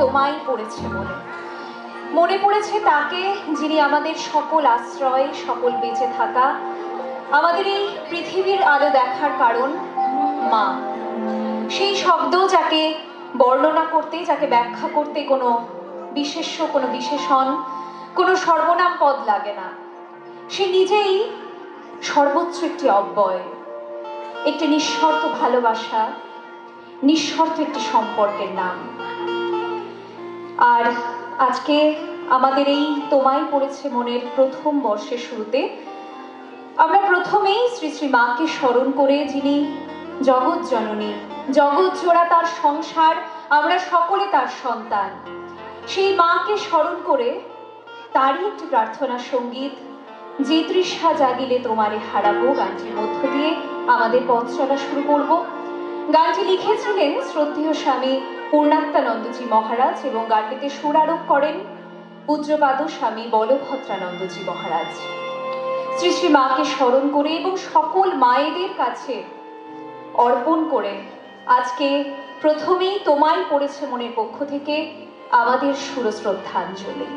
তোমায় পড়েছে মনে। মনে পড়েছে তাকে যিনি আমাদের সকল আশ্রয়, সকল বেঁচে থাকা, আমাদের এই পৃথিবীর আলো দেখার কারণ, মা। সেই শব্দ যাকে বর্ণনা করতে, যাকে ব্যাখ্যা করতে কোনো বিশেষ্য, কোনো বিশেষণ, কোনো সর্বনাম পদ লাগে না। সে নিজেই সর্বোচ্চ একটি অব্যয়, একটি নিঃস্বার্থ ভালোবাসা, নিঃস্বার্থ একটি সম্পর্কের নাম। আর আজকে আমাদের এই তোমায় পড়েছে মনের প্রথম বর্ষের শুরুতে আমরা প্রথমেই শ্রী শ্রী মাকে স্মরণ করে, যিনি জগৎ জননী, জগৎ জোড়া তার সংসার, আমরা সকলে তার সন্তান, সেই মাকে স্মরণ করে তারই একটি প্রার্থনা সঙ্গীত, যে তৃষা জাগিলে তোমারে হারাবো, গানটির মধ্য দিয়ে আমাদের পথ চলা শুরু করব। গানটি লিখেছিলেন শ্রদ্ধেয় স্বামী পূর্ণাত্মানন্দজি মহারাজ এবং গানটিতে সুর আরোপ করেন পূজ্যপাদ স্বামী বলভদ্রানন্দজি মহারাজ। শ্রী শ্রী মাকে স্মরণ করে এবং সকল মায়েদের কাছে অর্পণ করে আজকে প্রথমেই তোমায় পড়েছে মনের পক্ষ থেকে আমাদের সুরশ্রদ্ধাঞ্জলি।